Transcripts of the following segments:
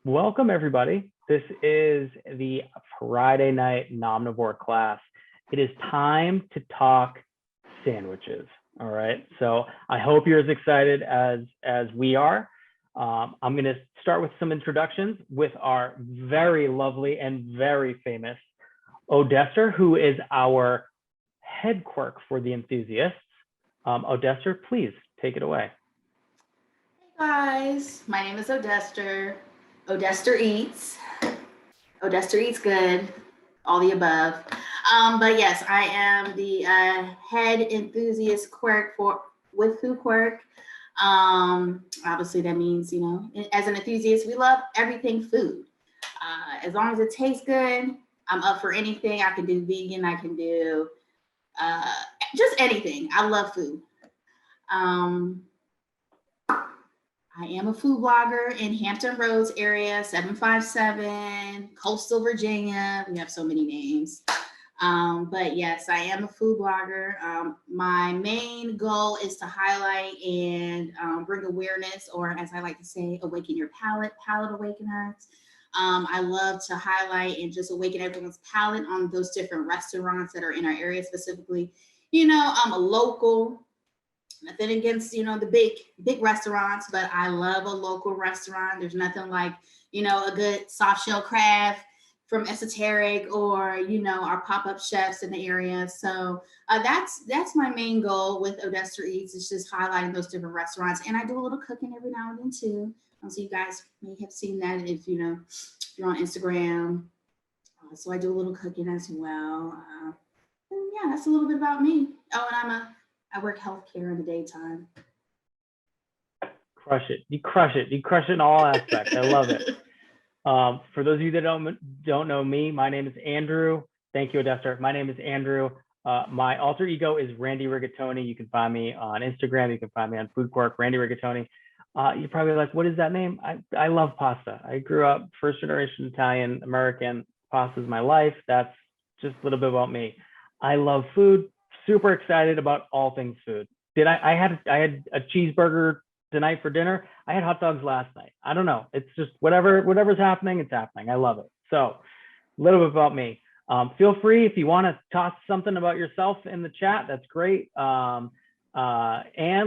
Welcome, everybody. This is the Friday night Nomnivore class. It is time to talk sandwiches. All right. So I hope you're as excited as we are. I'm going to start with some introductions with our very lovely and very famous Odester, who is our head quirk for the Enthusiasts. Odester, please take it away. Hey guys, my name is Odester. Odester eats. Odester eats good. All the above. But yes, I am the head enthusiast quirk with Foodqu. Obviously, that means as an enthusiast, we love everything food. As long as it tastes good, I'm up for anything. I can do vegan. I can do uh, just anything. I love food. Um, I am a food blogger in Hampton Roads area, 757, Coastal Virginia. We have so many names. But yes, I am a food blogger. My main goal is to highlight and bring awareness, or as I like to say, awaken your palate awakeners. I love to highlight and just awaken everyone's palate on those different restaurants that are in our area, specifically, I'm a local. Nothing against the big restaurants, but I love a local restaurant. There's nothing like a good soft shell crab from Esoteric, or our pop-up chefs in the area. So that's my main goal with Odester Eats, is just highlighting those different restaurants. And I do a little cooking every now and then too. So you guys may have seen that if you're on Instagram. So I do a little cooking as well. And yeah, that's a little bit about me. Oh, and I work healthcare in the daytime. Crush it. You crush it. You crush it in all aspects. I love it. For those of you that don't know me, my name is Andrew. Thank you, Odester. My name is Andrew. My alter ego is Randy Rigatoni. You can find me on Instagram. You can find me on Foodqu, Randy Rigatoni. You're probably like, what is that name? I love pasta. I grew up first generation Italian American. Pasta is my life. That's just a little bit about me. I love food. Super excited about all things food. I had a cheeseburger tonight for dinner. I had hot dogs last night. I don't know. It's just whatever's happening, it's happening. I love it. So a little bit about me. Feel free if you want to toss something about yourself in the chat. That's great. And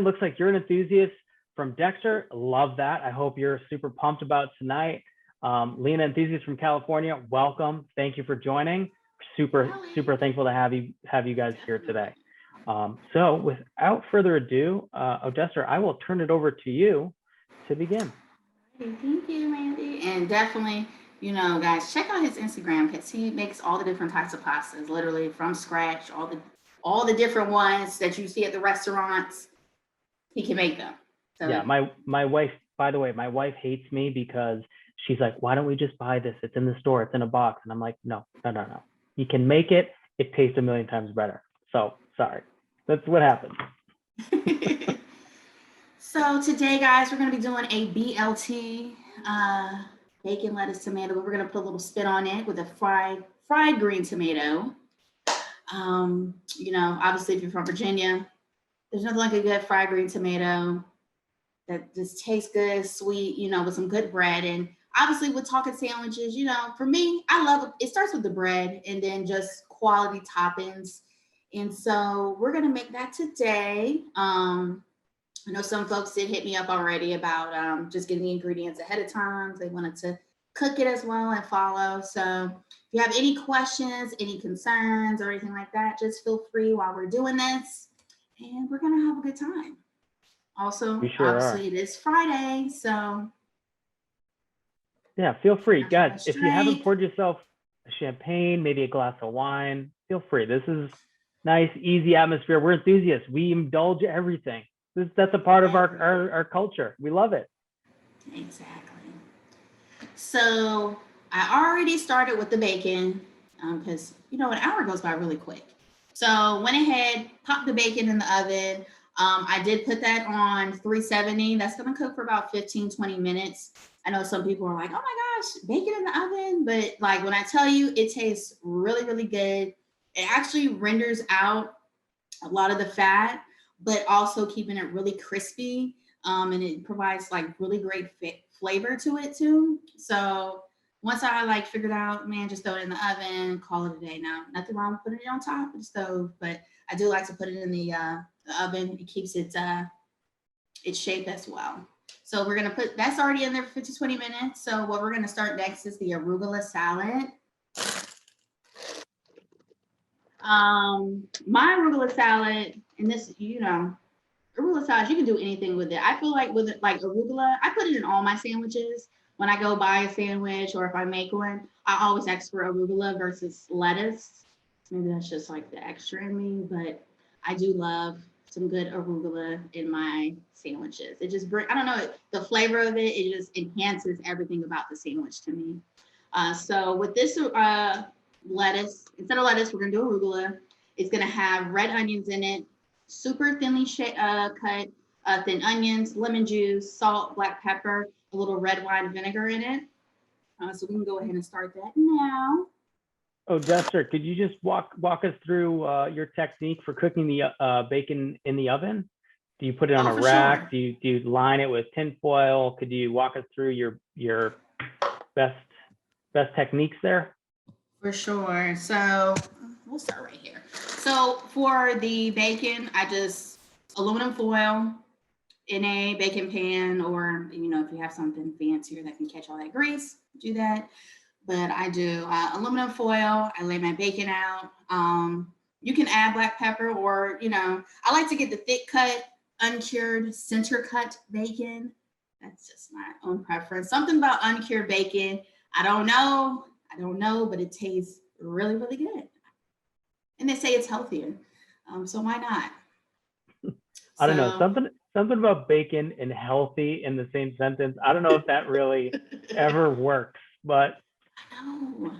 looks like you're an enthusiast from Dexter. Love that. I hope you're super pumped about tonight. Lena, enthusiast from California. Welcome. Thank you for joining. Super thankful to have you guys here today. So without further ado, Odester, I will turn it over to you to begin. Thank you, Randy. And definitely, guys, check out his Instagram, because he makes all the different types of pastas, literally from scratch. All the different ones that you see at the restaurants, he can make them. So yeah, my wife, by the way, my wife hates me because she's like, why don't we just buy this? It's in the store. It's in a box. And I'm like, no. You can make it. It tastes a million times better. So sorry. That's what happens. So today, guys, we're going to be doing a BLT, bacon, lettuce, tomato. But we're going to put a little spin on it with a fried green tomato. Obviously, if you're from Virginia, there's nothing like a good fried green tomato that just tastes good, sweet, with some good bread. And obviously, with talking sandwiches, for me, I love it. It starts with the bread and then just quality toppings. And so we're going to make that today. I know some folks did hit me up already about just getting the ingredients ahead of time. They wanted to cook it as well and follow. So if you have any questions, any concerns, or anything like that, just feel free while we're doing this. And we're going to have a good time. Also, obviously, it is Friday, so yeah, feel free, guys. If you haven't poured yourself a champagne, maybe a glass of wine, feel free. This is nice, easy atmosphere. We're enthusiasts. We indulge everything. That's a part of our culture. We love it. Exactly. So I already started with the bacon because an hour goes by really quick. So went ahead, popped the bacon in the oven. I did put that on 370. That's going to cook for about 15-20 minutes. I know some people are like, oh my gosh, bacon in the oven. But like when I tell you, it tastes really, really good. It actually renders out a lot of the fat, but also keeping it really crispy. And it provides like really great flavor to it too. So once I like figured out, man, just throw it in the oven, call it a day. Now, nothing wrong with putting it on top of the stove, but I do like to put it in the oven. It keeps its shape as well. So we're gonna put, that's already in there for 50, 20 minutes. So what we're gonna start next is the arugula salad. My arugula salad, and this, you know, arugula salad, you can do anything with it. I feel like with it, like arugula, I put it in all my sandwiches. When I go buy a sandwich or if I make one, I always ask for arugula versus lettuce. Maybe that's just like the extra in me, but I do love some good arugula in my sandwiches. It just I don't know, the flavor of it, it just enhances everything about the sandwich to me. So with this lettuce, instead of lettuce, we're gonna do arugula. It's gonna have red onions in it, super thinly cut thin onions, lemon juice, salt, black pepper, a little red wine vinegar in it. So we can go ahead and start that now. Odester, could you just walk us through your technique for cooking the bacon in the oven? Do you put it on a rack? Sure. Do you line it with tin foil? Could you walk us through your best techniques there? For sure. So we'll start right here. So for the bacon, I just aluminum foil in a baking pan, or you know, if you have something fancier that can catch all that grease, do that. But I do aluminum foil. I lay my bacon out. You can add black pepper, or you know, I like to get the thick cut, uncured, center cut bacon. That's just my own preference. Something about uncured bacon. I don't know, but it tastes really, really good. And they say it's healthier. So why not? I don't know, something about bacon and healthy in the same sentence. I don't know if that really ever works, but I know.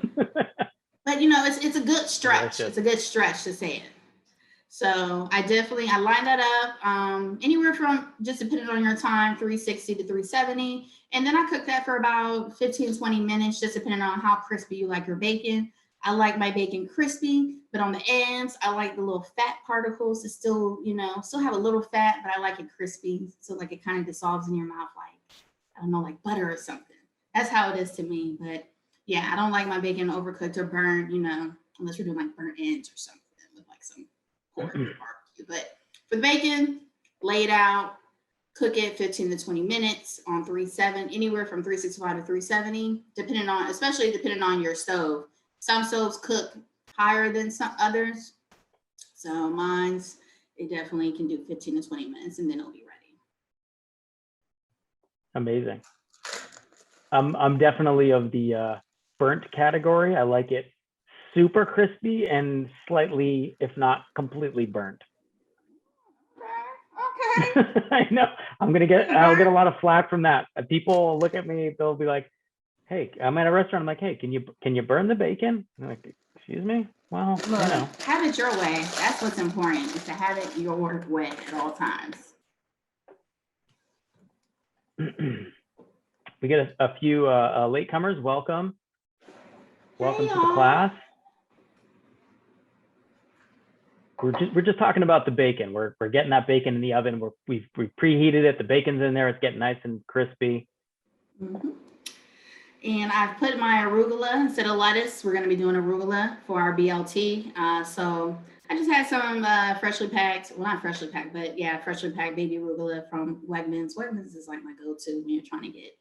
But you know, it's a good stretch. Delicious. It's a good stretch to say it. So I line that up anywhere from, just depending on your time, 360 to 370. And then I cook that for about 15, 20 minutes, just depending on how crispy you like your bacon. I like my bacon crispy, but on the ends, I like the little fat particles to still, you know, still have a little fat, but I like it crispy. So like it kind of dissolves in your mouth like, I don't know, like butter or something. That's how it is to me. But yeah, I don't like my bacon overcooked or burnt, you know, unless you're doing like burnt ends or something with like some pork or barbecue. But for the bacon, lay it out, cook it 15 to 20 minutes on 370, anywhere from 365 to 370, especially depending on your stove. Some stoves cook higher than some others. So mine's, it definitely can do 15 to 20 minutes and then it'll be ready. Amazing. I'm definitely of the burnt category. I like it super crispy and slightly, if not completely burnt. Okay. I know I'll get a lot of flack from that. People look at me, they'll be like, hey, I'm at a restaurant. I'm like, hey, can you burn the bacon? I'm like, excuse me? Well, Look, you know. have it your way. That's what's important, is to have it your way at all times. We get a few latecomers. Welcome. Welcome to the y'all. class. We're just talking about the bacon. We're getting that bacon in the oven. We've preheated it. The bacon's in there. It's getting nice and crispy. Mm-hmm. And I've put my arugula instead of lettuce. We're going to be doing arugula for our BLT. So I just had some freshly packed baby arugula from Wegmans. Wegmans is like my go-to when you're trying to get,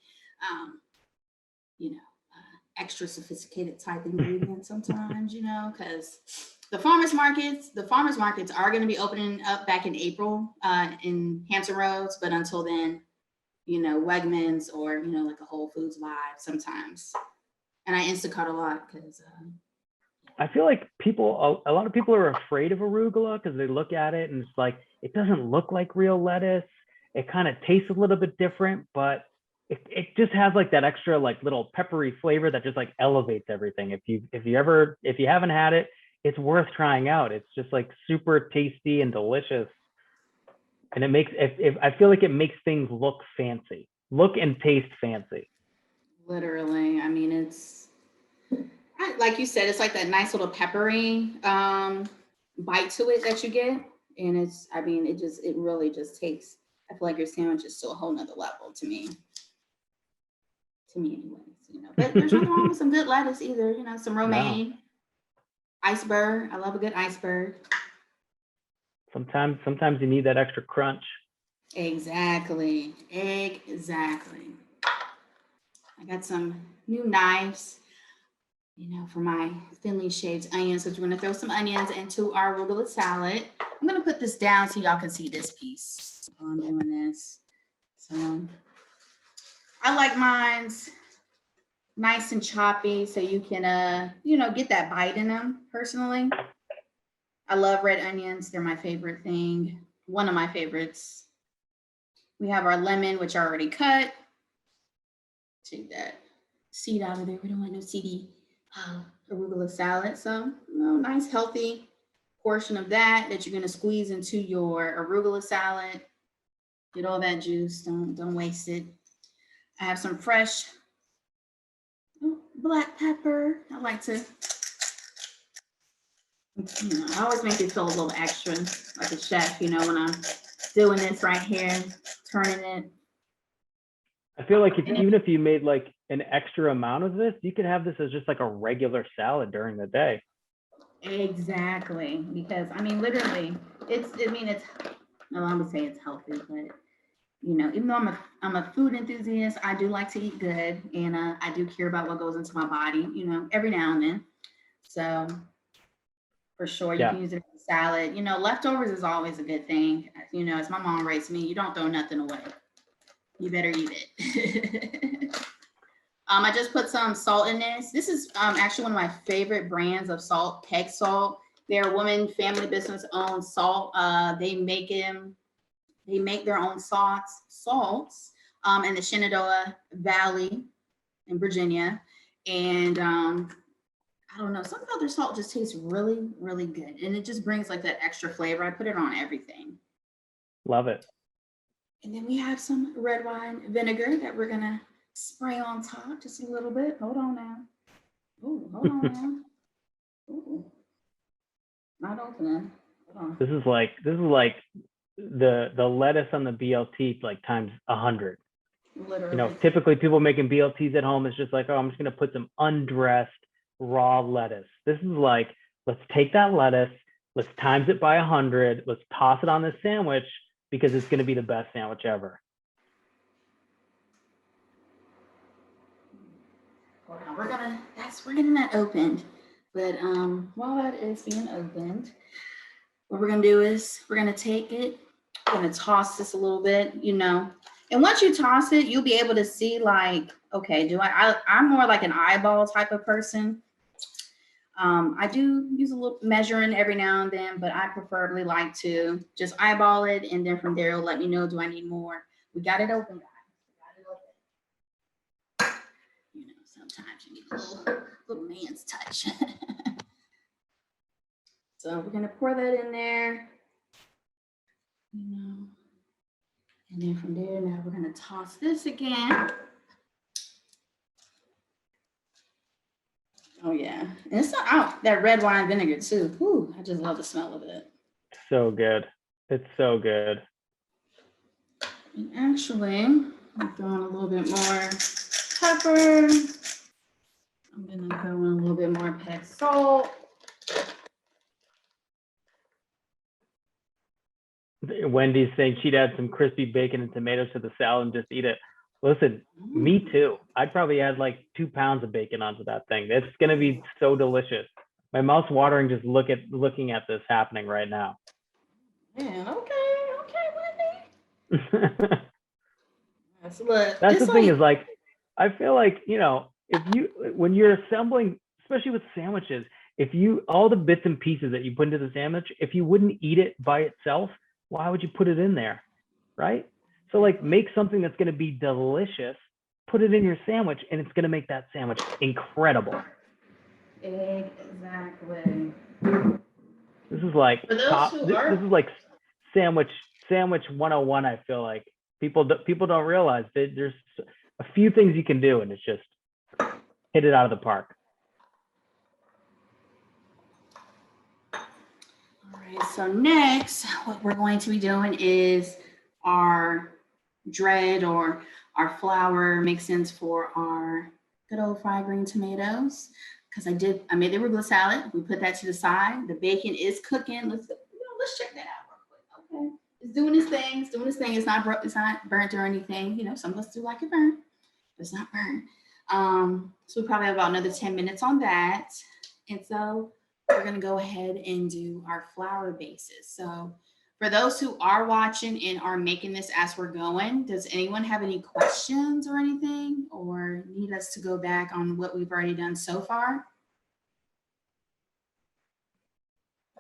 you know, extra sophisticated type ingredients sometimes, you know, because the farmers markets are going to be opening up back in April in Hampton Roads. But until then, you know, Wegmans or, you know, like a Whole Foods vibe sometimes. And I Instacart a lot because I feel like a lot of people are afraid of arugula because they look at it and it's like, it doesn't look like real lettuce. It kind of tastes a little bit different, but it just has like that extra like little peppery flavor that just like elevates everything. If you haven't had it, it's worth trying out. It's just like super tasty and delicious. And it makes, I feel like it makes things look fancy, look and taste fancy. Literally, I mean, it's like you said, it's like that nice little peppery bite to it that you get. And it's, I mean, it really just takes, I feel like your sandwich is to a whole nother level to me. to me anyways, you know. But there's nothing wrong with some good lettuce either, you know, some No. romaine, iceberg. I love a good iceberg. Sometimes you need that extra crunch. Exactly. Exactly. I got some new knives, you know, for my thinly shaved onions. So we're gonna throw some onions into our arugula salad. I'm gonna put this down so y'all can see this piece while I'm doing this. So I like mine's nice and choppy so you can you know, get that bite in them personally. I love red onions. They're my favorite thing. One of my favorites. We have our lemon, which I already cut. Take that seed out of there. We don't want no seedy arugula salad. So, you know, nice healthy portion of that you're gonna squeeze into your arugula salad. Get all that juice. Don't waste it. I have some fresh black pepper. I like to, you know, I always make it feel a little extra, like a chef, you know, when I'm doing this right here, turning it. I feel like even if you made like an extra amount of this, you could have this as just like a regular salad during the day. Exactly, because I mean, literally, it's. No, I would say it's healthy, but you know, even though I'm a food enthusiast, I do like to eat good, and I do care about what goes into my body, you know, every now and then. So for sure, you can use it as a salad. You know, leftovers is always a good thing. You know, as my mom raised me, you don't throw nothing away. You better eat it. I just put some salt in this. This is actually one of my favorite brands of salt, Peg Salt. They're a woman family business owned salt. They make their own salts in the Shenandoah Valley in Virginia. And I don't know, some of their salt just tastes really, really good. And it just brings like that extra flavor. I put it on everything. Love it. And then we have some red wine vinegar that we're gonna spray on top just a little bit. Hold on now. Ooh, hold on now. Ooh, not opening. Hold on. This is like the lettuce on the BLT like times 100. Literally. You know, typically people making BLTs at home is just like, oh, I'm just gonna put some undressed raw lettuce. This is like, let's take that lettuce, let's times it by 100, let's toss it on this sandwich because it's gonna be the best sandwich ever. Hold on, we're getting that opened. But while that is being opened, what we're gonna do is we're gonna take it, we're gonna toss this a little bit, you know. And once you toss it, you'll be able to see like, okay, I'm more like an eyeball type of person. I do use a little measuring every now and then, but I preferably like to just eyeball it, and then from there, it'll let me know, do I need more? We got it open, guys. We got it open. You know, sometimes you need a little man's touch. So we're gonna pour that in there, you know, and then from there, now we're gonna toss this again. Oh yeah, and it's not that red wine vinegar too. Whew, I just love the smell of it. So good. It's so good. And actually, I'm throwing a little bit more pepper. I'm gonna throw in a little bit more Peg salt. Wendy's saying she'd add some crispy bacon and tomatoes to the salad and just eat it. Listen, me too. I'd probably add like 2 pounds of bacon onto that thing. It's gonna be so delicious. My mouth's watering just looking at this happening right now. Man, okay, Wendy. So look, that's the thing is like, I feel like, you know, when you're assembling, especially with sandwiches, all the bits and pieces that you put into the sandwich, if you wouldn't eat it by itself, why would you put it in there, right? So like, make something that's going to be delicious, put it in your sandwich, and it's going to make that sandwich incredible. Exactly. This is like this is like sandwich 101. I feel like people don't realize that there's a few things you can do, and it's just hit it out of the park. All right, so next, what we're going to be doing is our dread or our flour mix-ins for our good old fried green tomatoes. Because I made the arugula salad. We put that to the side. The bacon is cooking. Let's check that out real quick. Okay, it's doing its thing. It's doing its thing. It's not burnt or anything. You know, some of us do like it burnt, but it's not burnt. So we probably have about another 10 minutes on that. And so we're gonna go ahead and do our flour bases. So for those who are watching and are making this as we're going, does anyone have any questions or anything, or need us to go back on what we've already done so far?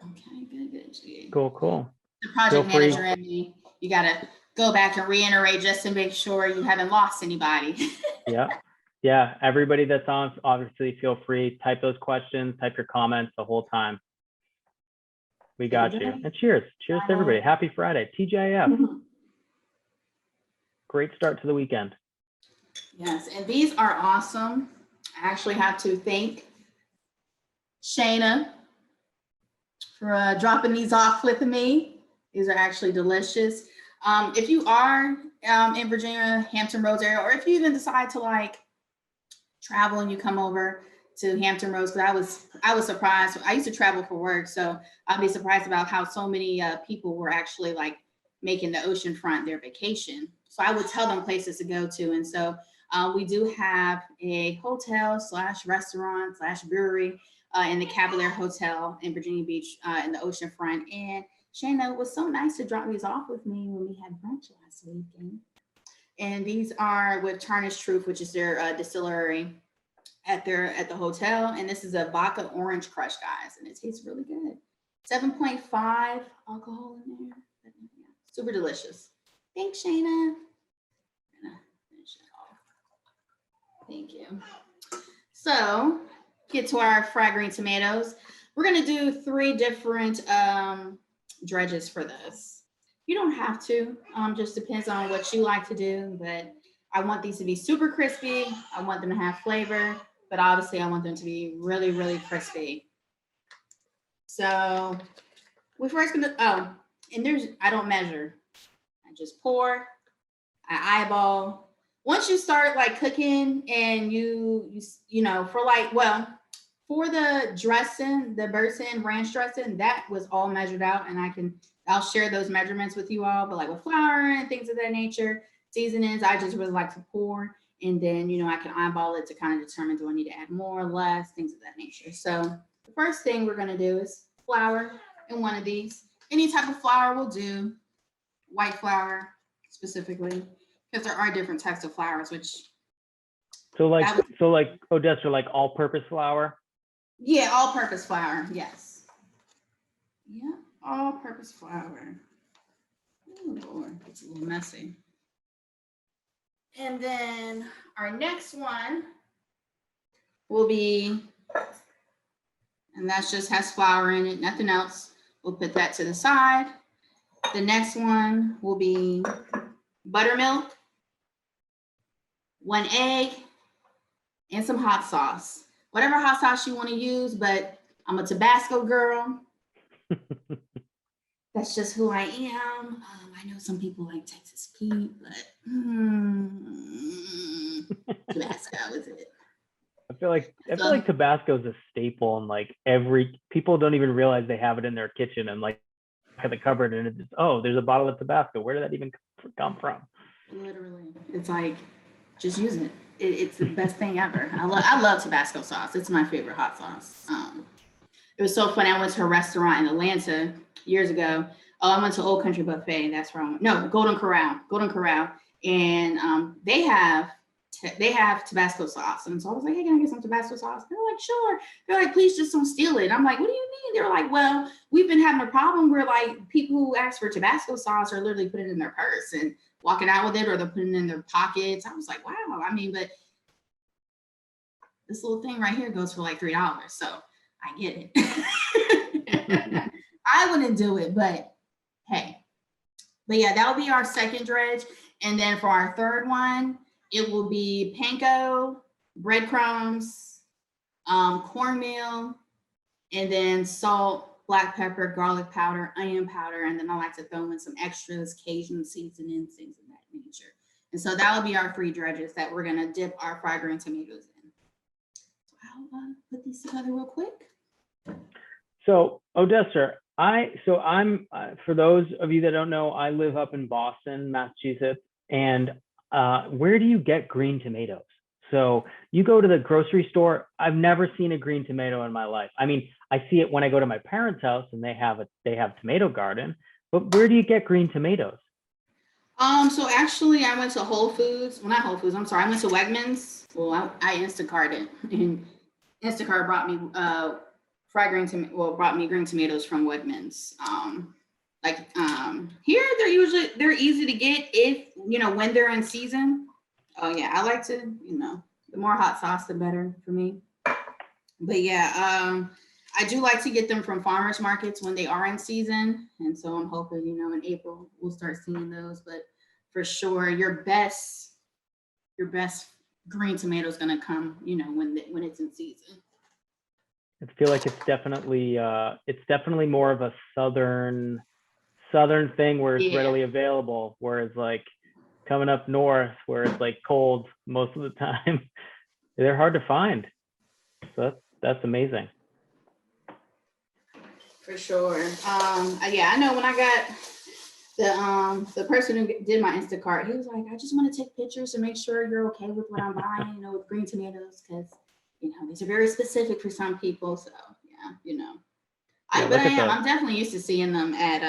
Okay, good. Cool. The project manager and me, you gotta go back and reiterate just to make sure you haven't lost anybody. Yeah. Everybody that's on, obviously feel free, type those questions, type your comments the whole time. We got you. And cheers to everybody. Happy Friday, TGIF. Great start to the weekend. Yes, and these are awesome. I actually have to thank Shayna for dropping these off with me. These are actually delicious. If you are in Virginia, Hampton Roads area, or if you even decide to like travel and you come over to Hampton Roads, because I was surprised. I used to travel for work, so I'd be surprised about how so many people were actually like making the oceanfront their vacation. So I would tell them places to go to, and so we do have a hotel / restaurant / brewery in the Cavalier Hotel in Virginia Beach in the oceanfront. And Shayna was so nice to drop these off with me when we had brunch last weekend. And these are with Tarnished Truth, which is their distillery at the hotel. And this is a vodka orange crush, guys, and it tastes really good. 7.5 alcohol in there. Super delicious. Thanks, Shayna. I'm gonna finish it off. Thank you. So get to our fried green tomatoes. We're gonna do 3 different dredges for this. You don't have to, just depends on what you like to do, but I want these to be super crispy. I want them to have flavor, but obviously I want them to be really, really crispy. So we're first gonna, and I don't measure. I just pour, I eyeball. Once you start like cooking and you know, for the dressing, the boursin ranch dressing, that was all measured out, and I'll share those measurements with you all. But like with flour and things of that nature, seasonings, I just really like to pour, and then, you know, I can eyeball it to kind of determine, do I need to add more or less, things of that nature. So the first thing we're gonna do is flour in one of these. Any type of flour will do, white flour specifically, because there are different types of flours, which. So like Odester, like all-purpose flour? Yeah, all-purpose flour, yes. Yeah, all-purpose flour. Oh Lord, it's a little messy. And then our next one will be, and that just has flour in it, nothing else. We'll put that to the side. The next one will be buttermilk, 1 egg, and some hot sauce. Whatever hot sauce you want to use, but I'm a Tabasco girl. That's just who I am. I know some people like Texas Pete, but Tabasco is it. I feel like Tabasco is a staple, and like people don't even realize they have it in their kitchen, and like at the cupboard, and it's just, oh, there's a bottle of Tabasco. Where did that even come from? Literally, it's like, just use it. It's the best thing ever. I love Tabasco sauce. It's my favorite hot sauce. It was so funny. I went to a restaurant in Atlanta years ago. I went to Old Country Buffet. That's where I went. No, Golden Corral. And they have Tabasco sauce. And so I was like, hey, can I get some Tabasco sauce? They're like, sure. They're like, please just don't steal it. And I'm like, what do you mean? They're like, well, we've been having a problem where like people who ask for Tabasco sauce are literally putting it in their purse and walking out with it, or they're putting it in their pockets. I was like, wow. I mean, but this little thing right here goes for like $3. So I get it. I wouldn't do it, but hey. But yeah, that'll be our second dredge. And then for our third one, it will be panko, breadcrumbs, cornmeal, and then salt, black pepper, garlic powder, onion powder, and then I like to throw in some extras, Cajun seasonings, things of that nature. And so that'll be our free dredges that we're gonna dip our fried green tomatoes in. So I'll put these together real quick. So Odester, I'm for those of you that don't know, I live up in Boston, Massachusetts, and where do you get green tomatoes? So you go to the grocery store. I've never seen a green tomato in my life. I mean, I see it when I go to my parents' house and they have tomato garden, but where do you get green tomatoes? So actually I went to Whole Foods. Well, not Whole Foods, I'm sorry. I went to Wegmans. Well, I Instacarted and Instacart brought me brought me green tomatoes from Wegmans. Here they're easy to get if when they're in season. Oh yeah, I like to, the more hot sauce the better for me. But yeah, I do like to get them from farmers markets when they are in season. And so I'm hoping, in April we'll start seeing those. But for sure, your best green tomato is gonna come, when it's in season. I feel like it's definitely more of a southern thing where it's readily available, whereas like coming up north where it's like cold most of the time, they're hard to find. So that's amazing. For sure. Yeah, I know when I got the person who did my Instacart, he was like, I just want to take pictures to make sure you're okay with what I'm buying, with green tomatoes, because these are very specific for some people. So yeah, I'm definitely used to seeing them at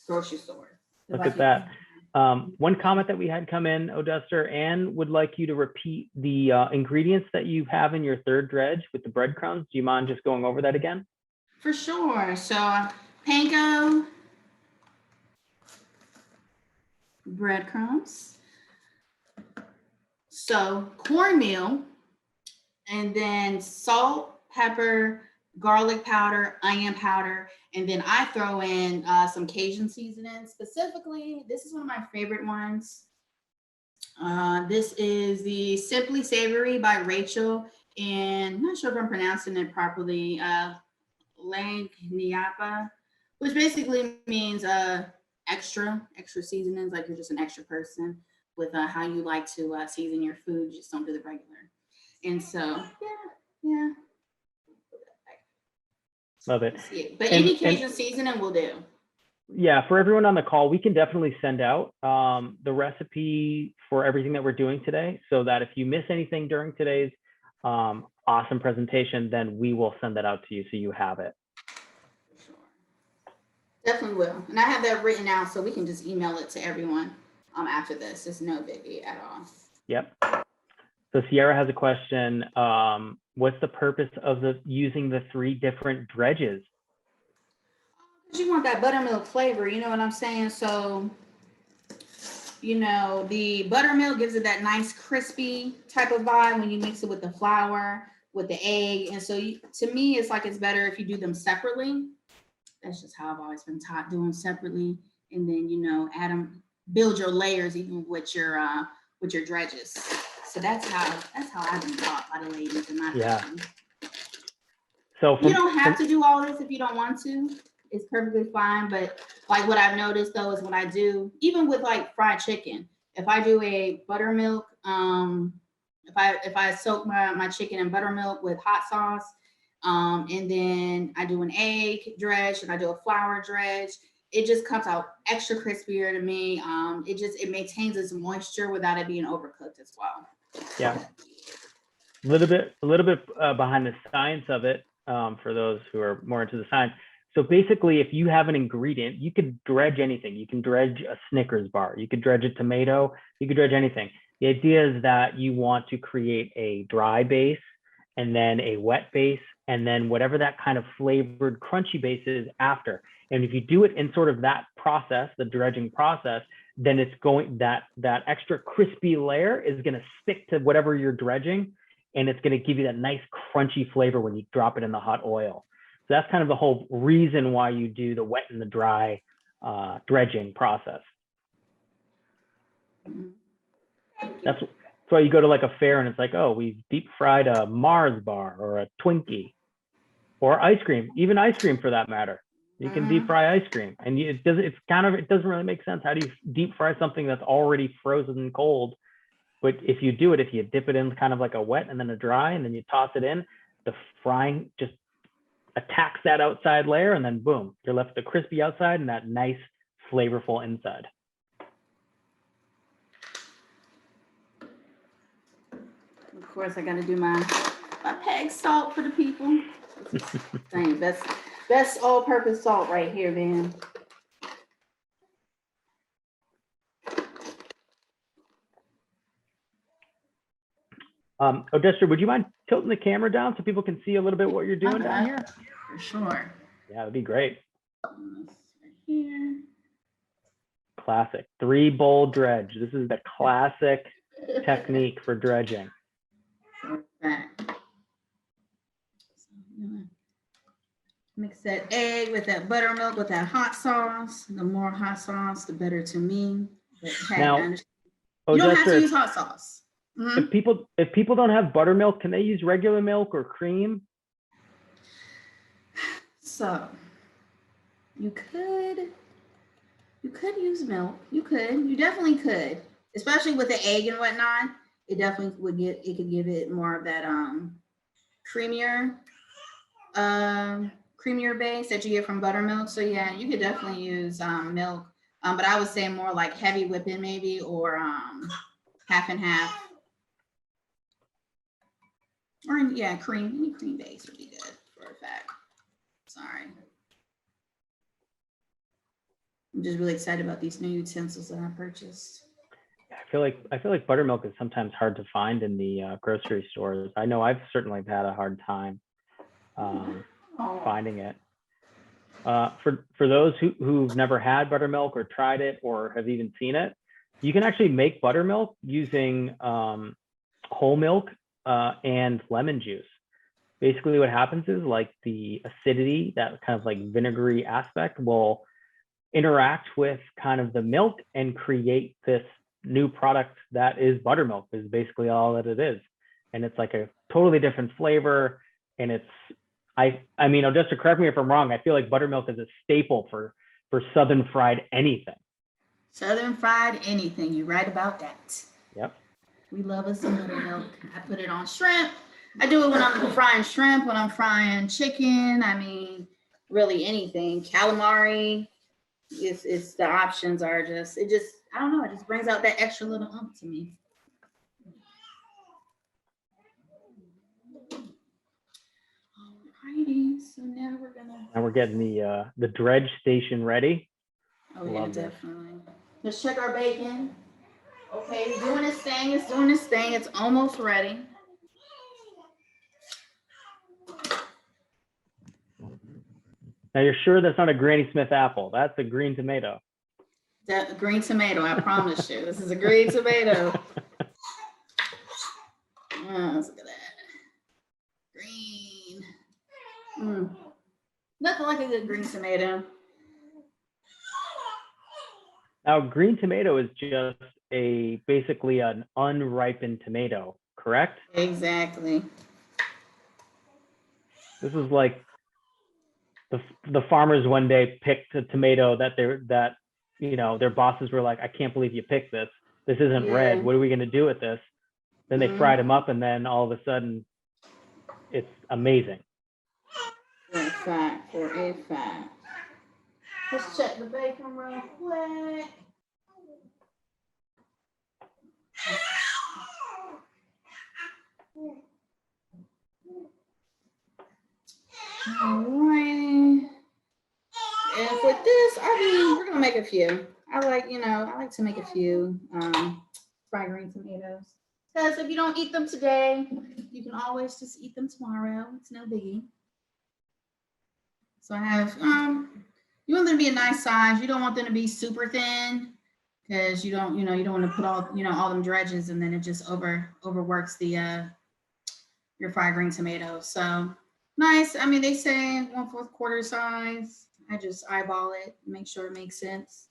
grocery store. Look at that. One comment that we had come in, Odester, Anne would like you to repeat the ingredients that you have in your third dredge with the breadcrumbs. Do you mind just going over that again? For sure. So panko, breadcrumbs, so cornmeal, and then salt, pepper, garlic powder, onion powder, and then I throw in some Cajun seasoning. Specifically, this is one of my favorite ones. This is the Simply Savory by Rachel, and I'm not sure if I'm pronouncing it properly. Langniapa, which basically means extra seasonings, like you're just an extra person with how you like to season your food. You just don't do the regular. And so yeah. Love it. But any Cajun seasoning will do. Yeah, for everyone on the call, we can definitely send out the recipe for everything that we're doing today, so that if you miss anything during today's awesome presentation, then we will send that out to you so you have it. Sure. Definitely will. And I have that written out so we can just email it to everyone after this. It's no biggie at all. Yep. So Sierra has a question. What's the purpose of using the 3 different dredges? You want that buttermilk flavor, you know what I'm saying? So, the buttermilk gives it that nice crispy type of vibe when you mix it with the flour, with the egg. And so to me, it's like it's better if you do them separately. That's just how I've always been taught, doing separately. And then, add them, build your layers even with your dredges. So that's how I've been taught by the ladies in my family. So you don't have to do all this if you don't want to. It's perfectly fine. But like what I've noticed though is when I do, even with like fried chicken, if I do a buttermilk, if I soak my chicken in buttermilk with hot sauce, and then I do an egg dredge and I do a flour dredge, it just comes out extra crispier to me. It maintains its moisture without it being overcooked as well. Yeah, a little bit behind the science of it, for those who are more into the science. So basically, if you have an ingredient, you could dredge anything. You can dredge a Snickers bar, you could dredge a tomato, you could dredge anything. The idea is that you want to create a dry base and then a wet base, and then whatever that kind of flavored crunchy base is after. And if you do it in sort of that process, the dredging process, then it's going, that extra crispy layer is going to stick to whatever you're dredging, and it's going to give you that nice crunchy flavor when you drop it in the hot oil. So that's kind of the whole reason why you do the wet and the dry dredging process. That's why you go to like a fair and it's like, oh, we've deep fried a Mars bar or a Twinkie or ice cream, even ice cream for that matter. You can deep fry ice cream, and it doesn't really make sense. How do you deep fry something that's already frozen cold? But if you do it, if you dip it in kind of like a wet and then a dry, and then you toss it in, the frying just attacks that outside layer, and then boom, you're left with the crispy outside and that nice, flavorful inside. Of course, I got to do my peg salt for the people. Dang, best all-purpose salt right here, man. Odester, would you mind tilting the camera down so people can see a little bit what you're doing down here? For sure. Yeah, that'd be great. Right here. Classic 3-bowl dredge. This is the classic technique for dredging. Mix that egg with that buttermilk with that hot sauce. The more hot sauce, the better to me. But hey, Now, you don't have to use hot sauce. If people don't have buttermilk, can they use regular milk or cream? So you could use milk. You definitely could, especially with the egg and whatnot. It definitely could give it more of that creamier base that you get from buttermilk. So yeah, you could definitely use milk, but I would say more like heavy whipping maybe, or half and half. Or yeah, cream. Any cream base would be good for a fact. Sorry. I'm just really excited about these new utensils that I purchased. I feel like buttermilk is sometimes hard to find in the grocery stores. I know I've certainly had a hard time finding it. For those who've never had buttermilk or tried it or have even seen it, you can actually make buttermilk using whole milk and lemon juice. Basically what happens is, like, the acidity, that kind of like vinegary aspect, will interact with kind of the milk and create this new product that is buttermilk, is basically all that it is. And it's like a totally different flavor. And it's, I mean, just to correct me if I'm wrong, I feel like buttermilk is a staple for Southern fried anything. Southern fried anything, you're right about that. Yep. We love us some buttermilk. I put it on shrimp. I do it when I'm frying shrimp, when I'm frying chicken. I mean, really anything. Calamari. It's the options are just, I don't know, it just brings out that extra little oomph to me. Alrighty, so now we're getting the dredge station ready. Oh yeah, definitely. Let's check our bacon. Okay, it's doing its thing. It's almost ready. Now, you're sure that's not a Granny Smith apple? That's a green tomato. That green tomato, I promise you. This is a green tomato. Oh, let's look at that. Green. Nothing like a good green tomato. Now, green tomato is just basically an unripened tomato, correct? Exactly. This is like the farmers one day picked a tomato that their bosses were like, I can't believe you picked this. This isn't red. What are we going to do with this? Then they fried them up, and then all of a sudden, it's amazing. For a fact. Let's check the bacon real quick. All right. And with this, we're gonna make a few. I like to make a few fried green tomatoes. Because if you don't eat them today, you can always just eat them tomorrow. It's no biggie. So I have you want them to be a nice size. You don't want them to be super thin, because you don't want to put all them dredges, and then it just overworks the your fried green tomatoes. So nice. I mean, they say 1/4 quarter size. I just eyeball it, make sure it makes sense.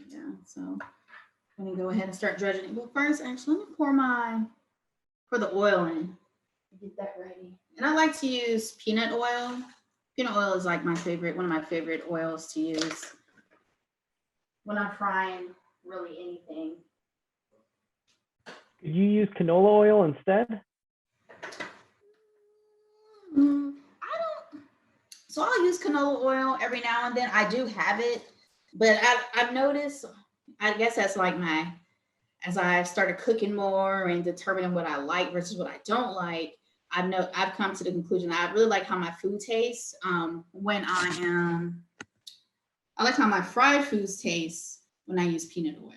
Yeah, so let me go ahead and start dredging it. But first, actually, let me pour the oil in. Get that ready. And I like to use peanut oil, Peanut oil is like my favorite, one of my favorite oils to use when I'm frying really anything. Could you use canola oil instead? I don't. So I'll use canola oil every now and then. I do have it, but I've noticed. I guess that's like as I started cooking more and determining what I like versus what I don't like. I've come to the conclusion that I really like how my food tastes when I like how my fried foods taste when I use peanut oil.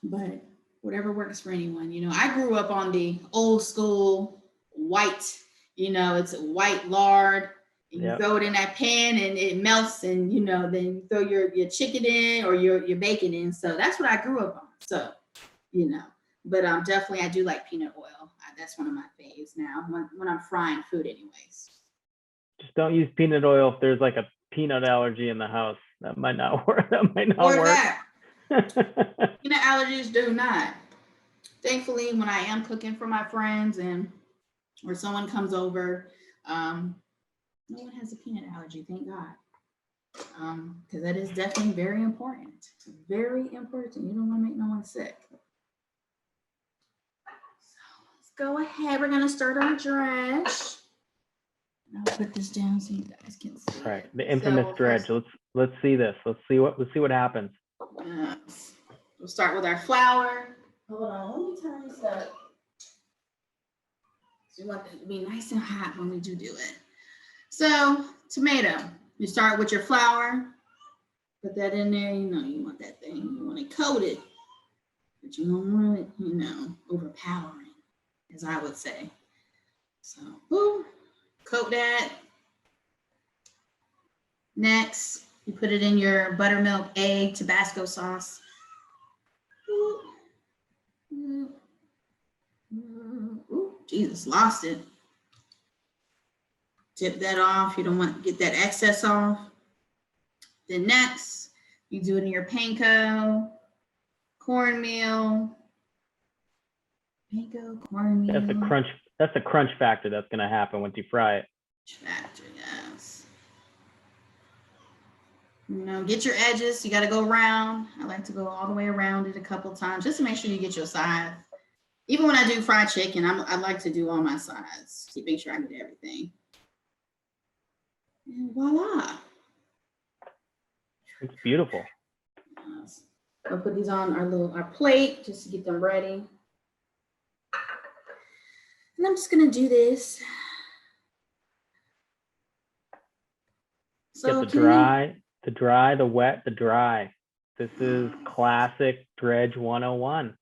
But whatever works for anyone. I grew up on the old school white, it's white lard. And you throw it in that pan and it melts, and then you throw your chicken in or your bacon in. So that's what I grew up on. So, but definitely I do like peanut oil. That's one of my faves now when I'm frying food anyways. Just don't use peanut oil if there's like a peanut allergy in the house. That might not work. That might not work. That. Peanut allergies do not. Thankfully, when I am cooking for my friends or someone comes over, no one has a peanut allergy, thank God. Because that is definitely very important. Very important. You don't want to make no one sick. So let's go ahead. We're gonna start our dredge. I'll put this down so you guys can see. Right, the infamous dredge. Let's see this. Let's see what happens. Yes. We'll start with our flour. Hold on, let me turn this up. So you want it to be nice and hot when we do it. So tomato, you start with your flour, put that in there, you want that thing, you want it coated, but you don't want it, overpowering, as I would say. So, boom, coat that. Next, you put it in your buttermilk, egg, Tabasco sauce. Ooh, Jesus, lost it. Tip that off. You don't want to get that excess off. Then next, you do it in your panko, cornmeal. Panko, cornmeal. That's the crunch factor that's going to happen once you fry it. Factor, yes. Get your edges. You got to go around. I like to go all the way around it a couple times just to make sure you get your sides. Even when I do fried chicken, I like to do all my sides, make sure I get everything. And voila. It's beautiful. I'll put these on our plate just to get them ready. And I'm just gonna do this. So get the dry, the wet, the dry. This is classic dredge 101.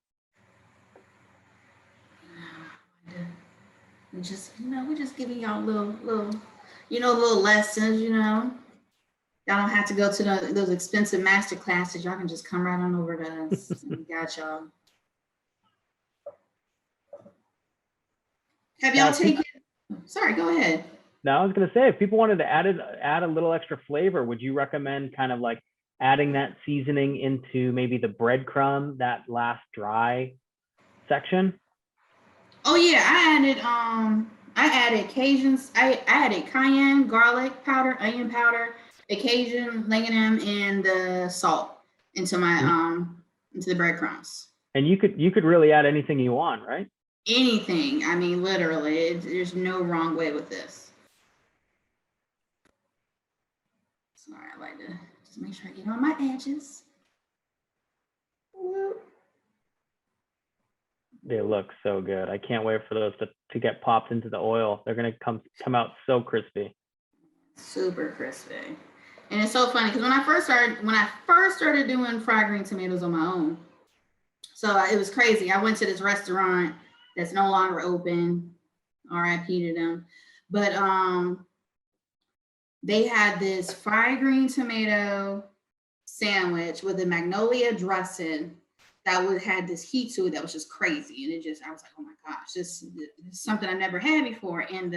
We're just giving y'all little lessons, Y'all don't have to go to those expensive master classes. Y'all can just come right on over to us. We got y'all. Have y'all taken? Sorry, go ahead. No, I was gonna say, if people wanted to add a little extra flavor, would you recommend kind of like adding that seasoning into maybe the breadcrumb, that last dry section? Oh yeah, I added Cajuns. I added cayenne, garlic powder, onion powder, Cajun, lignum, and the salt into my into the breadcrumbs. And you could really add anything you want, right? Anything. I mean, literally, there's no wrong way with this. Sorry, I like to just make sure I get on my edges. They look so good. I can't wait for those to get popped into the oil. They're gonna come out so crispy. Super crispy. And it's so funny because when I first started doing fried green tomatoes on my own, so it was crazy. I went to this restaurant that's no longer open. RIP to them. But they had this fried green tomato sandwich with a magnolia dressing that had this heat to it that was just crazy. And I was like, oh my gosh, this is something I never had before. And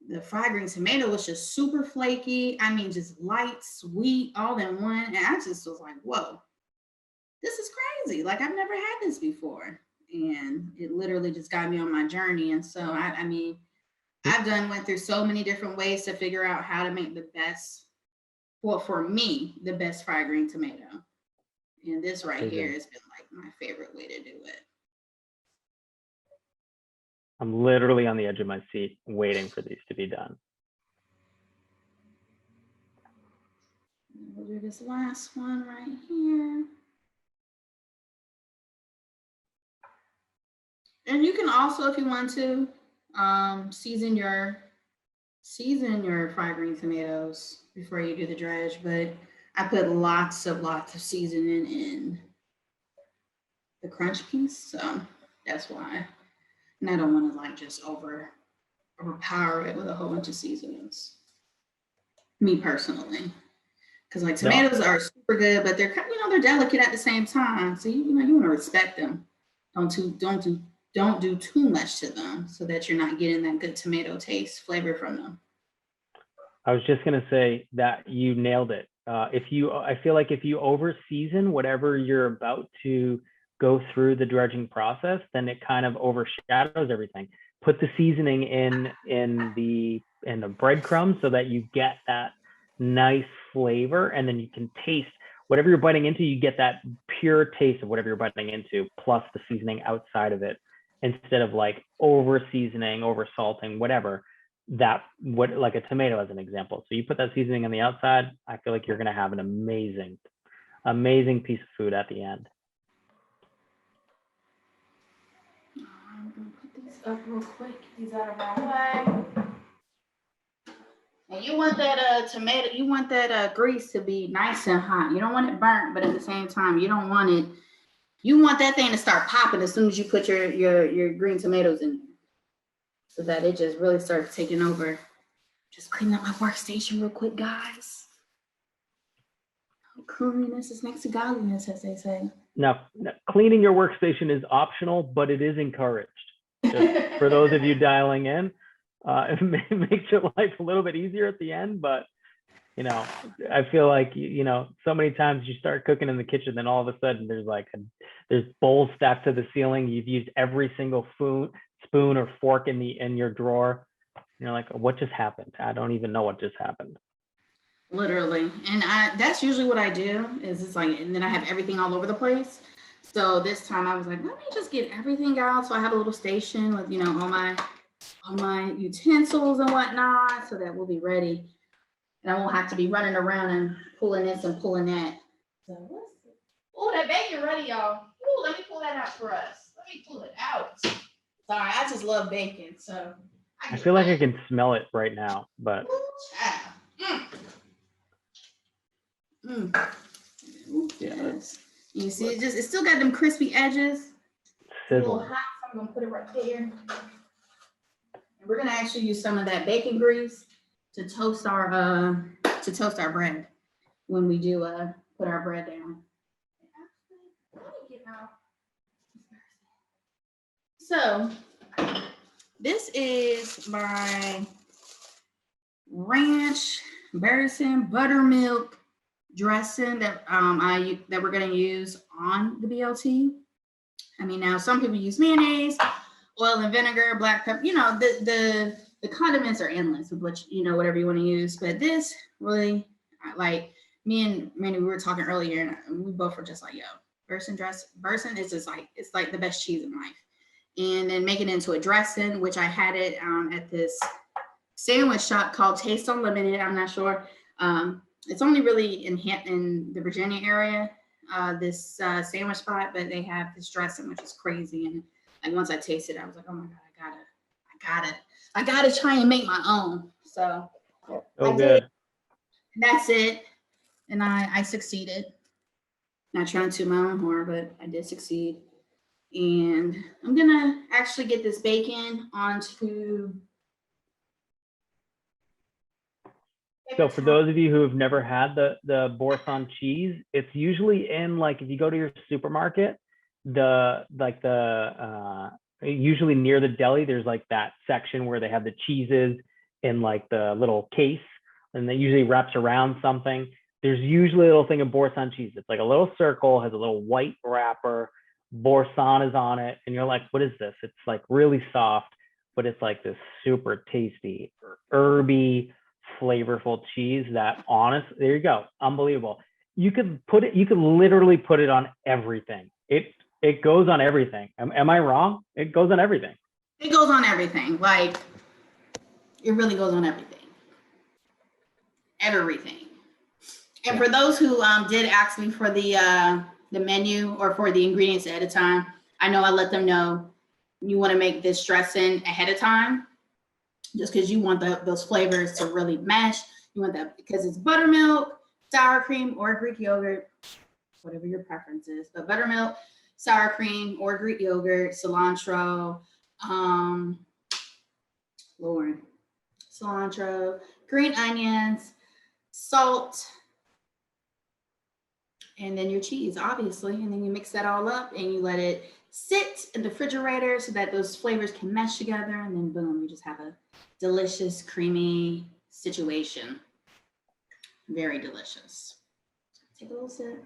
the fried green tomato was just super flaky. I mean, just light, sweet, all in one. And I just was like, whoa, this is crazy. Like, I've never had this before. And it literally just got me on my journey. And so, I mean, went through so many different ways to figure out how to make the best, well, for me, the best fried green tomato. And this right here has been like my favorite way to do it. I'm literally on the edge of my seat waiting for these to be done. We'll do this last one right here. And you can also, if you want to, season your fried green tomatoes before you do the dredge, but I put lots of seasoning in the crunch piece, so that's why. And I don't want to like just overpower it with a whole bunch of seasonings. Me personally, because like tomatoes are super good, but they're they're delicate at the same time. So you want to respect them. Don't do too much to them so that you're not getting that good tomato taste flavor from them. I was just gonna say that you nailed it. I feel like if you over season whatever you're about to go through the dredging process, then it kind of overshadows everything. Put the seasoning in the breadcrumbs so that you get that nice flavor, and then you can taste whatever you're biting into. You get that pure taste of whatever you're biting into, plus the seasoning outside of it, instead of like over seasoning, over salting, whatever. Like a tomato as an example. So you put that seasoning on the outside, I feel like you're going to have an amazing piece of food at the end. I'm going to put these up real quick. These out of my way. And you want that tomato, you want that grease to be nice and hot. You don't want it burnt, but at the same time, you don't want it, you want that thing to start popping as soon as you put your green tomatoes in, so that it just really starts taking over. Just clean up my workstation real quick, guys. Cleanliness is next to godliness, as they say. Now, cleaning your workstation is optional, but it is encouraged. Just for those of you dialing in, it makes your life a little bit easier at the end, but I feel like so many times you start cooking in the kitchen, then all of a sudden there's bowls stacked to the ceiling. You've used every single spoon or fork in your drawer. You're like, what just happened? I don't even know what just happened. Literally. And that's usually what I do, is it's like, and then I have everything all over the place. So this time I was like, let me just get everything out. So I have a little station with, all my utensils and whatnot, so that we'll be ready. And I won't have to be running around and pulling this and pulling that. So oh, that bacon ready, y'all. Oh, let me pull that out for us. Let me pull it out. Sorry, I just love bacon. So I feel like I can smell it right now, but. Yes. You see, it still got them crispy edges. A little hot, so I'm gonna put it right there. And we're gonna actually use some of that bacon grease to toast our bread when we do put our bread down. So this is my ranch boursin buttermilk dressing that that we're going to use on the BLT. I mean, now some people use mayonnaise, oil and vinegar, black pepper. The condiments are endless with whatever you want to use. But this really, like me and Manny, we were talking earlier, and we both were just like, yo, boursin is just like, it's like the best cheese in life. And then make it into a dressing, which I had it at this sandwich shop called Taste Unlimited. I'm not sure. It's only really in the Virginia area, this sandwich spot, but they have this dressing, which is crazy. And like once I tasted it, I was like, oh my God, I gotta try and make my own. So I good. did. That's it. And I succeeded. Not trying to my own horror, but I did succeed. And I'm gonna actually get this bacon onto. So for those of you who have never had the boursin cheese, it's usually in, like, if you go to your supermarket, usually near the deli, there's like that section where they have the cheeses in like the little case, and that usually wraps around something. There's usually a little thing of boursin cheese. It's like a little circle, has a little white wrapper, boursin is on it, and you're like, what is this? It's like really soft, but it's like this super tasty, herby, flavorful cheese that there you go. Unbelievable. You could literally put it on everything. It goes on everything. Am I wrong? It goes on everything. It goes on everything. Like, it really goes on everything. Everything. And for those who did ask me for the menu or for the ingredients ahead of time, I know I let them know you want to make this dressing ahead of time, just because you want those flavors to really mesh. You want that because it's buttermilk, sour cream, or Greek yogurt, whatever your preference is. But buttermilk, sour cream, or Greek yogurt, cilantro, cilantro, green onions, salt, and then your cheese, obviously. And then you mix that all up and you let it sit in the refrigerator so that those flavors can mesh together. And then boom, you just have a delicious, creamy situation. Very delicious. Take a little sip.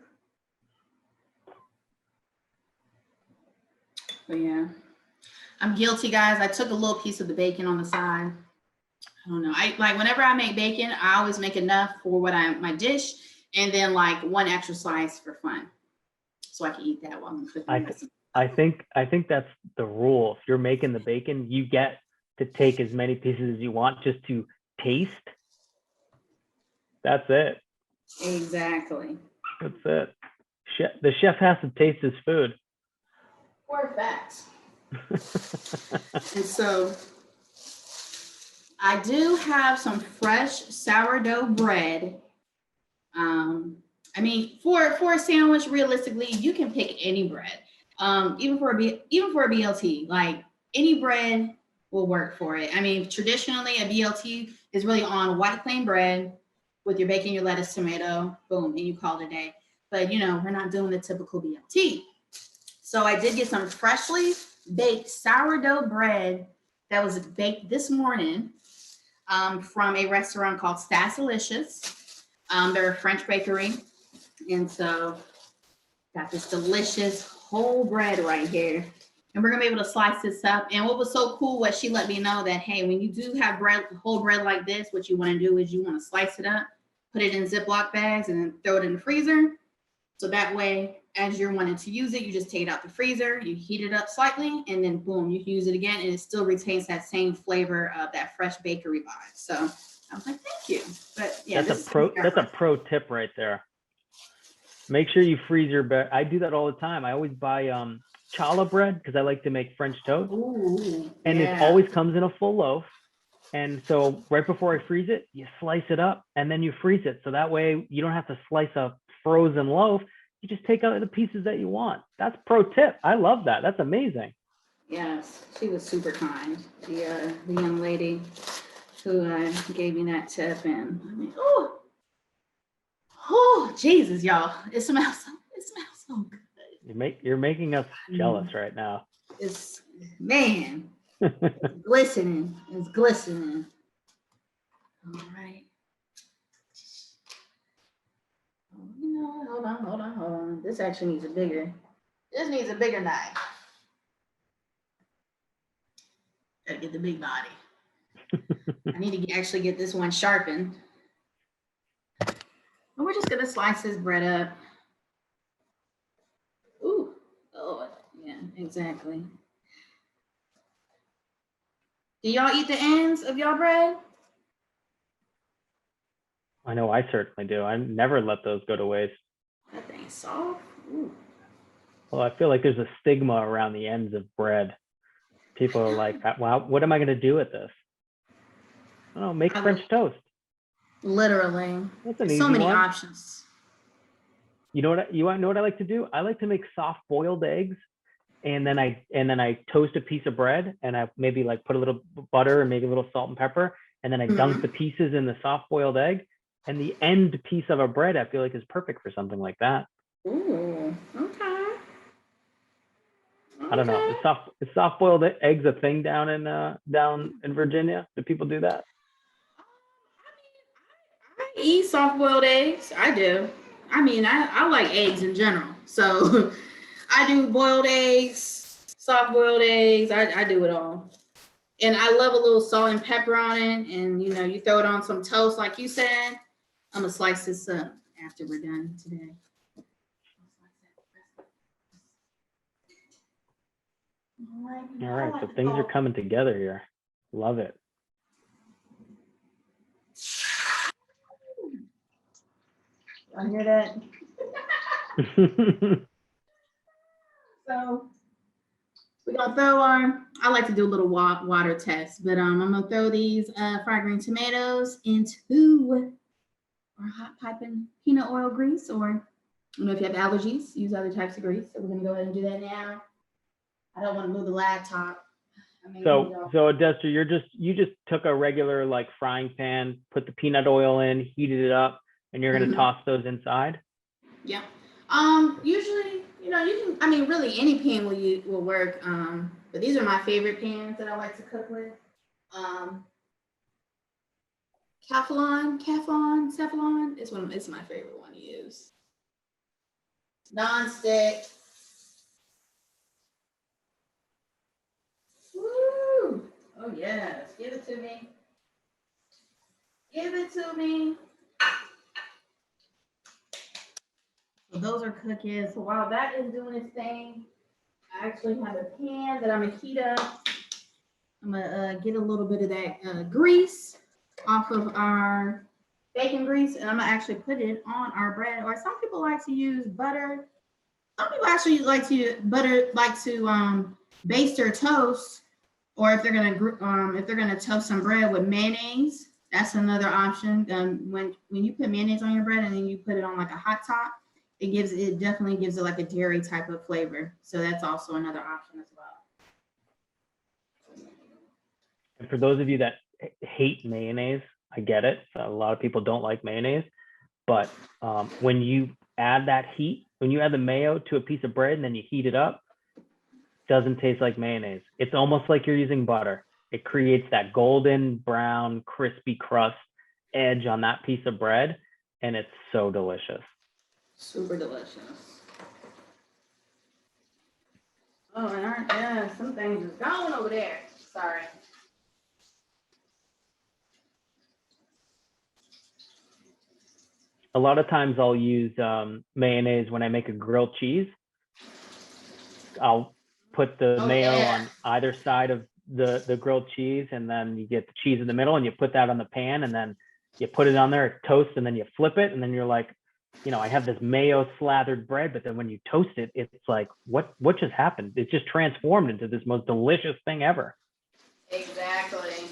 But yeah, I'm guilty, guys. I took a little piece of the bacon on the side. I don't know. I like whenever I make bacon, I always make enough for my dish, and then like one extra slice for fun, so I can eat that while I'm cooking. I think that's the rule. If you're making the bacon, you get to take as many pieces as you want just to taste. That's it. Exactly. That's it. The chef has to taste his food. For a fact. And so I do have some fresh sourdough bread. I mean, for a sandwich, realistically, you can pick any bread. Even for a BLT, like any bread will work for it. I mean, traditionally, a BLT is really on white plain bread with your bacon, your lettuce, tomato, boom, and you call it a day. But, you know, we're not doing the typical BLT. So I did get some freshly baked sourdough bread that was baked this morning from a restaurant called Delicious. They're a French bakery. And so got this delicious whole bread right here. And we're gonna be able to slice this up. And what was so cool was she let me know that, hey, when you do have whole bread like this, what you wanna do is you wanna slice it up, put it in Ziploc bags, and then throw it in the freezer. So that way, as you're wanting to use it, you just take it out the freezer, you heat it up slightly, and then boom, you can use it again, and it still retains that same flavor of that fresh bakery vibe. So I was like, thank you. But yeah, that's a pro tip right there. Make sure you freeze your bread. I do that all the time. I always buy challah bread because I like to make French toast. Ooh, and yeah. It always comes in a full loaf. And so right before I freeze it, you slice it up and then you freeze it. So that way you don't have to slice a frozen loaf. You just take out the pieces that you want. That's pro tip. I love that. That's amazing. Yes, she was super kind. The young lady who gave me that tip, and I mean, oh, Jesus, y'all! It smells so good. You're making us jealous right now. It's glistening. It's glistening. All right. You know, hold on. This actually needs a bigger knife. Gotta get the big body. I need to actually get this one sharpened. And we're just gonna slice this bread up. Ooh, oh, yeah, exactly. Do y'all eat the ends of y'all bread? I know I certainly do. I never let those go to waste. That thing's soft. Ooh. Well, I feel like there's a stigma around the ends of bread. People are like, "Wow, what am I going to do with this?" Oh, make French toast. Literally. That's an There's easy so many one. options. You know what I like to do? I like to make soft boiled eggs, and then I toast a piece of bread, and I maybe like put a little butter and maybe a little salt and pepper, and then I dunk the pieces in the soft boiled egg. And the end piece of a bread, I feel like, is perfect for something like that. Ooh, okay. I don't know. Is soft boiled eggs a thing down in Virginia? Do people do that? I eat soft boiled eggs. I do. I mean, I like eggs in general. So I do boiled eggs, soft boiled eggs. I do it all. And I love a little salt and pepper on it. And you know, you throw it on some toast, like you said. I'm gonna slice this up after we're done today. All right, so things are coming together here. Love it. I hear that. So we're gonna throw our, I like to do a little water test, but I'm gonna throw these fried green tomatoes into our hot piping peanut oil grease, or you know, if you have allergies, use other types of grease. So we're gonna go ahead and do that now. I don't want to move the laptop. So Odester, you just took a regular like frying pan, put the peanut oil in, heated it up, and you're gonna toss those inside? Yeah. Usually, you know, you can, I mean, really any pan will work. But these are my favorite pans that I like to cook with. Teflon it's my favorite one to use. Non-stick. Woo! Oh yes, give it to me. Give it to me. So those are cooking. So while that is doing its thing, I actually have a pan that I'm gonna heat up. I'm gonna get a little bit of that grease off of our bacon grease, and I'm gonna actually put it on our bread. Or some people like to use butter. Some people actually like to use butter, like to baste their toast, or if they're gonna toast some bread with mayonnaise, that's another option. When you put mayonnaise on your bread and then you put it on like a hot top, it definitely gives it like a dairy type of flavor. So that's also another option as well. And for those of you that hate mayonnaise, I get it. A lot of people don't like mayonnaise, but when you add that heat, when you add the mayo to a piece of bread and then you heat it up, it doesn't taste like mayonnaise. It's almost like you're using butter. It creates that golden brown, crispy crust edge on that piece of bread, and it's so delicious. Super delicious. Oh, and some things is going over there. Sorry. A lot of times I'll use mayonnaise when I make a grilled cheese. I'll put the mayo on either side of the grilled cheese, and then you get the cheese in the middle and you put that on the pan, and then you put it on there, it toasts, and then you flip it, and then you're like, you know, I have this mayo slathered bread, but then when you toast it, it's like, what just happened? It's just transformed into this most delicious thing ever. Exactly.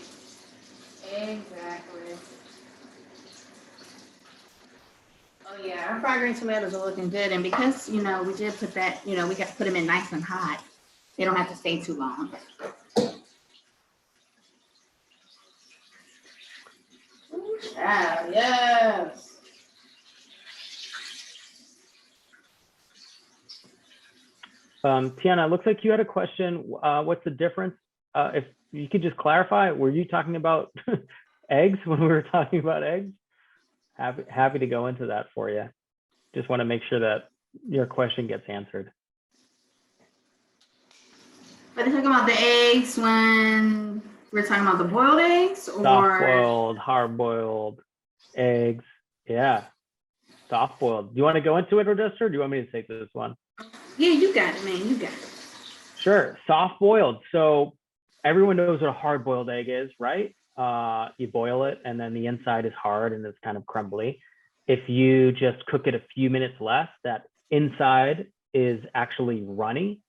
Oh yeah, our fried green tomatoes are looking good, and because you know we did put that, you know, we got to put them in nice and hot. They don't have to stay too long. Yes. Tiana, it looks like you had a question. What's the difference? If you could just clarify, were you talking about eggs when we were talking about eggs? Happy to go into that for you. Just want to make sure that your question gets answered. Are they talking about the eggs when we're talking about the boiled eggs, or soft-boiled, hard-boiled eggs? Yeah, soft-boiled. Do you want to go into it, Odester, or do you want me to take this one? Yeah, you got it, man. You got it. Sure. Soft-boiled. So everyone knows what a hard-boiled egg is, right? You boil it, and then the inside is hard and it's kind of crumbly. If you just cook it a few minutes less, that inside is actually runny.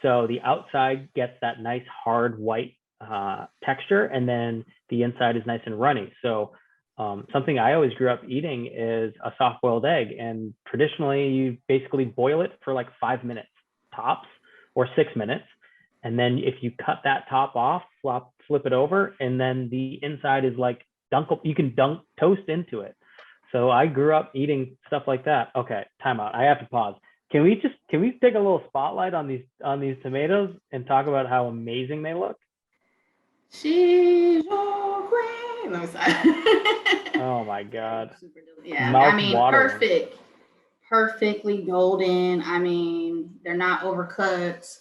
So the outside gets that nice hard white texture, and then the inside is nice and runny. So something I always grew up eating is a soft-boiled egg, and traditionally you basically boil it for like 5 minutes tops, or 6 minutes. And then if you cut that top off, flip it over, and then the inside is like you can dunk toast into it. So I grew up eating stuff like that. Okay, time out. I have to pause. Can we take a little spotlight on these tomatoes and talk about how amazing they look? She's your queen. No, sorry. Oh my God. Yeah, I mean, perfectly golden. I mean, they're not overcooked.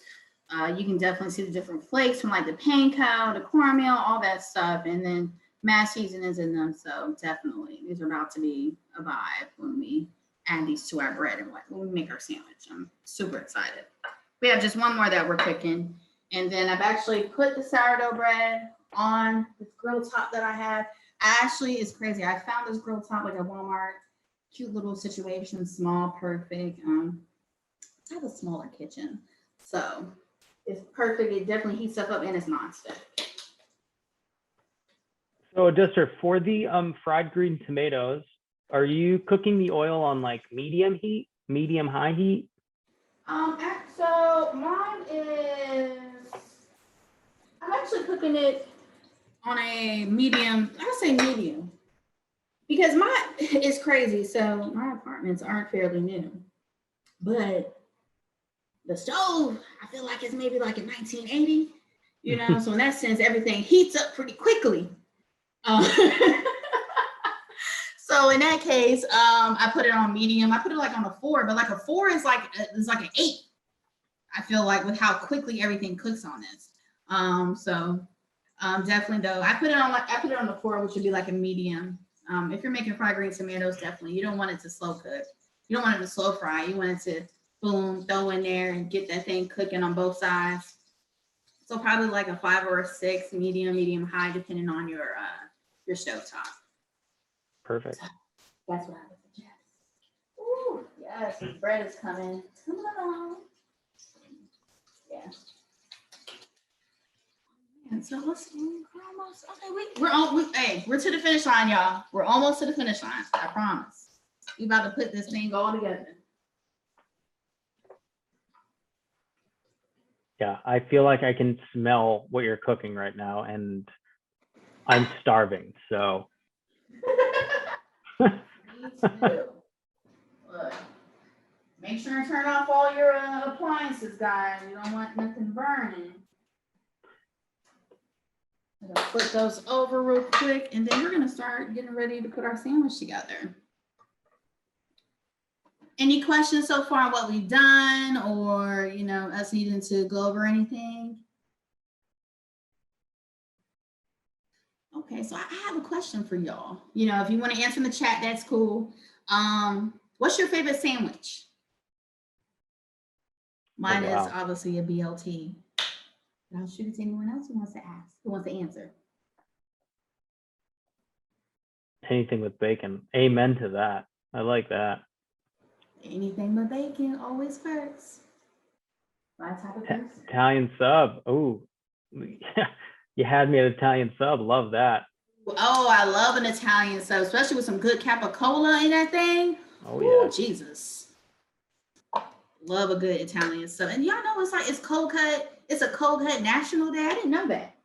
You can definitely see the different flakes from like the panko, the cornmeal, all that stuff. And then mash seasonings in them. So definitely these are about to be a vibe when we add these to our bread and when we make our sandwich. I'm super excited. We have just one more that we're cooking. And then I've actually put the sourdough bread on this grill top that I have. Actually, it's crazy. I found this grill top like at Walmart. Cute little situation, small, perfect. I have a smaller kitchen. So it's perfect. It definitely heats up and it's nonstick. So Odester, for the fried green tomatoes, are you cooking the oil on like medium heat, medium high heat? So mine is, I'm actually cooking it on a medium, I would say medium. Because it's crazy. So my apartments aren't fairly new. But the stove, I feel like it's maybe like in 1980, you know? So in that sense, everything heats up pretty quickly. So in that case, I put it on medium. I put it like on a 4, but like a 4 is like an 8. I feel like with how quickly everything cooks on this. Definitely though, I put it on the 4, which would be like a medium. If you're making fried green tomatoes, definitely you don't want it to slow cook. You don't want it to slow fry. You want it to boom, throw in there and get that thing cooking on both sides. So probably like a 5 or a 6, medium high, depending on your stove top. Perfect. So that's what I would suggest. Ooh, yes, the bread is coming. Come on. Yeah. And so we're almost okay. We're to the finish line, y'all. We're almost to the finish line. I promise. We about to put this thing all together. Yeah, I feel like I can smell what you're cooking right now, and I'm starving. So. Me too. Look, make sure and turn off all your appliances, guys. You don't want nothing burning. I'm gonna flip those over real quick, and then we're gonna start getting ready to put our sandwich together. Any questions so far on what we've done, or us needing to go over anything? Okay, so I have a question for y'all. If you want to answer in the chat, that's cool. What's your favorite sandwich? Mine is obviously a BLT. But I'll shoot it to anyone else who wants to answer. Anything with bacon. Amen to that. I like that. Anything but bacon always works. My type of person. Italian sub. Oh, you had me at Italian sub. Love that. Oh, I love an Italian sub, especially with some good capicola in that thing. Oh, yeah. Jesus. Love a good Italian sub. And y'all know it's cold cut. It's a cold cut national day. I didn't know that.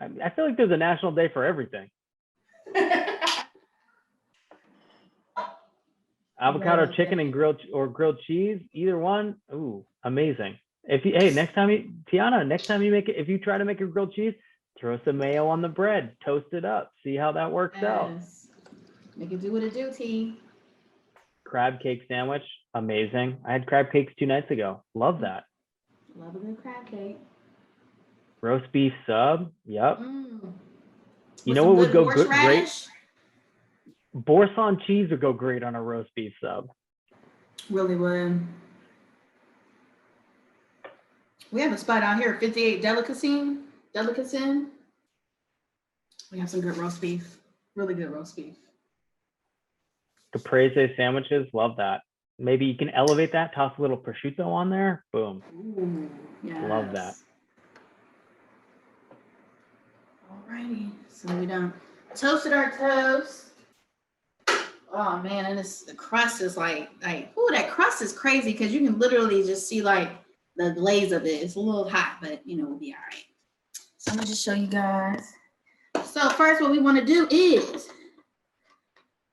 I feel like there's a national day for everything. Avocado chicken and grilled cheese, either one. Ooh, amazing. Next time you make it, if you try to make a grilled cheese, throw some mayo on the bread, toast it up, see how that works out. Make it do what it do, T. Crab cake sandwich, amazing. I had crab cakes 2 nights ago. Love that. Love a good crab cake. Roast beef sub, yep. You know what would go great? Boursin cheese would go great on a roast beef sub. Really would. We have a spot out here, 58 Delicacy. We have some good roast beef. Really good roast beef. Caprese sandwiches, love that. Maybe you can elevate that, toss a little prosciutto on there. Boom. Ooh, yes. Love that. Alrighty, so we done toasted our toast. Oh man, and the crust is like, ooh, that crust is crazy because you can literally just see like the glaze of it. It's a little hot, but we'll be all right. So I'm gonna just show you guys. So first, what we want to do is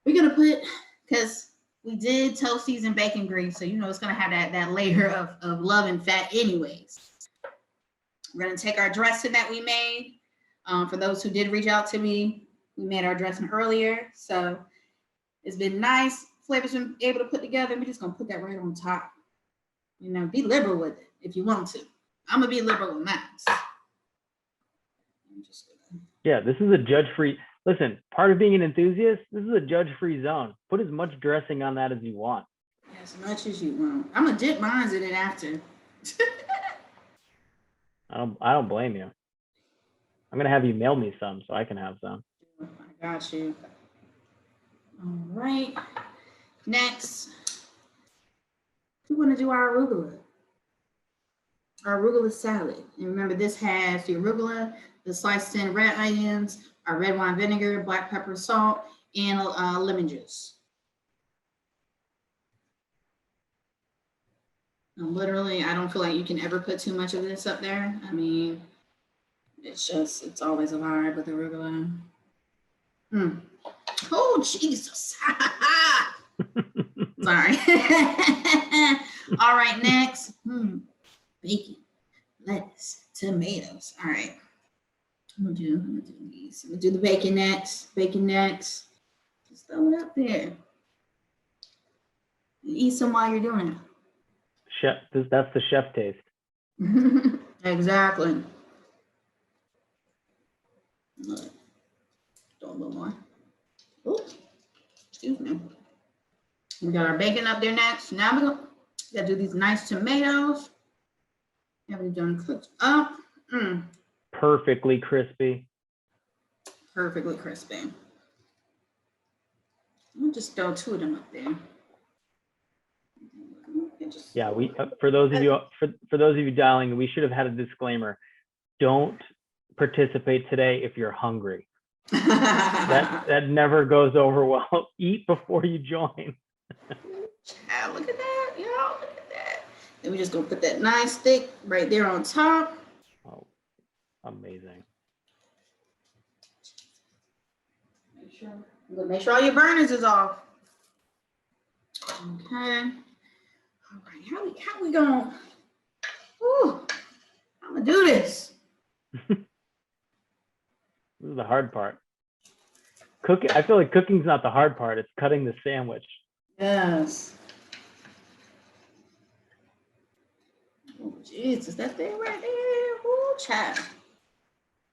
we're gonna put, because we did toast seasoned bacon grease, so it's gonna have that layer of love and fat anyways. We're gonna take our dressing that we made. For those who did reach out to me, we made our dressing earlier, so it's been nice. Flavor's been able to put together. We're just gonna put that right on top. Be liberal with it if you want to. I'm gonna be liberal in that. I'm just gonna... Yeah, this is a judge-free. Listen, part of being an enthusiast, this is a judge-free zone. Put as much dressing on that as you want. As much as you want. I'm gonna dip mine in it after. I don't blame you. I'm gonna have you mail me some so I can have some. I got you. All right. Next, we want to do our arugula. Our arugula salad. And remember, this has the arugula, the sliced in red onions, our red wine vinegar, black pepper, salt, and lemon juice. Literally, I don't feel like you can ever put too much of this up there. I mean, it's always a vibe with arugula. Oh, Jesus. Sorry. All right, next. Bacon, lettuce, tomatoes. All right. I'm gonna do these. I'm gonna do the bacon next. Bacon next. Just throw it up there. Eat some while you're doing it. Chef, that's the chef taste. Exactly. Look. Do a little more. Oh, excuse me. We got our bacon up there next. Now we're gonna do these nice tomatoes. Haven't done cooked up. Perfectly crispy. Perfectly crispy. I'll just throw 2 of them up there. Yeah, for those of you dialing, we should have had a disclaimer. Don't participate today if you're hungry. that never goes over well. Eat before you join. Child, look at that, y'all. Look at that. Then we just gonna put that nice stick right there on top. Oh, amazing. Make sure all your burners is off. Okay. All right. How we gonna? I'm gonna do this. This is the hard part. Cooking. I feel like cooking's not the hard part. It's cutting the sandwich. Yes. Oh, Jesus, that thing right there. Ooh, child.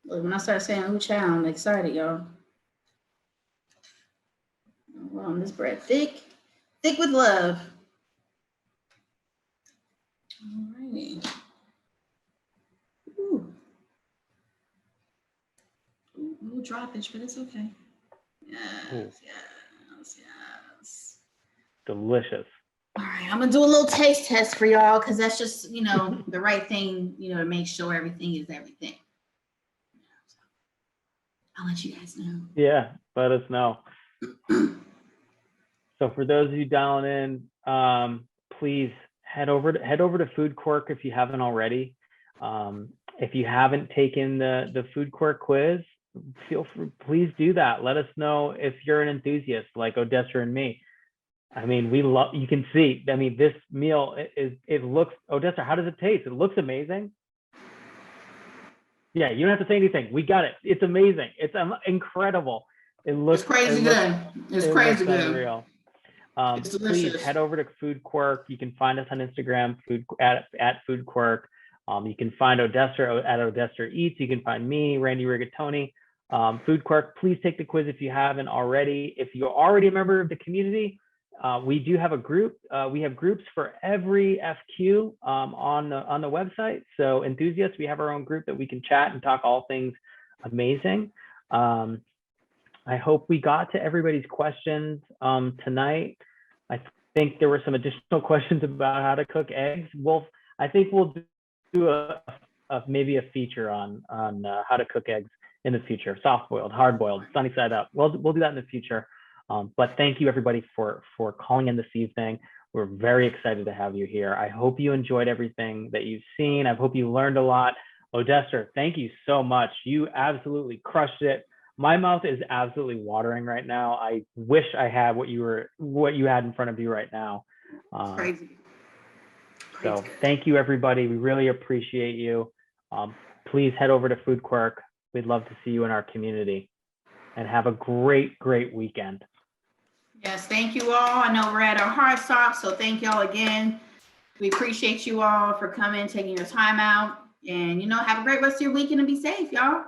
Look, when I start saying ooh, child, I'm excited, y'all. Well, this bread thick with love. All righty. Ooh. Ooh, a little droppage, but it's okay. Yes. Delicious. All right, I'm gonna do a little taste test for y'all because that's just, the right thing, to make sure everything is everything. I'll let you guys know. Yeah, let us know. So for those of you dialing in, please head over to Foodqu if you haven't already. If you haven't taken the Foodqu quiz, feel free, please do that. Let us know if you're an enthusiast like Odester and me. I mean, you can see, I mean, this meal it looks, Odester, how does it taste? It looks amazing. Yeah, you don't have to say anything. We got it. It's amazing. It's incredible. It's crazy good. It's crazy good. Unreal. Please head over to Foodqu. You can find us on Instagram, at Foodqu. You can find Odester at Odester Eats. You can find me, Randy Rigatoni. Foodqu, please take the quiz if you haven't already. If you're already a member of the community, we do have a group. We have groups for every FQ on the website. So Enthusiasts, we have our own group that we can chat and talk all things amazing. I hope we got to everybody's questions tonight. I think there were some additional questions about how to cook eggs. I think we'll do maybe a feature on how to cook eggs in the future. Soft boiled, hard boiled, sunny side up. We'll do that in the future. But thank you everybody for calling in this evening. We're very excited to have you here. I hope you enjoyed everything that you've seen. I hope you learned a lot. Odester, thank you so much. You absolutely crushed it. My mouth is absolutely watering right now. I wish I had what you had in front of you right now. Crazy. So thank you, everybody. We really appreciate you. Please head over to Foodqu. We'd love to see you in our community, and have a great, great weekend. Yes, thank you all. I know we're at our hard stop, so thank y'all again. We appreciate you all for coming, taking your time out. And, have a great rest of your weekend and be safe, y'all.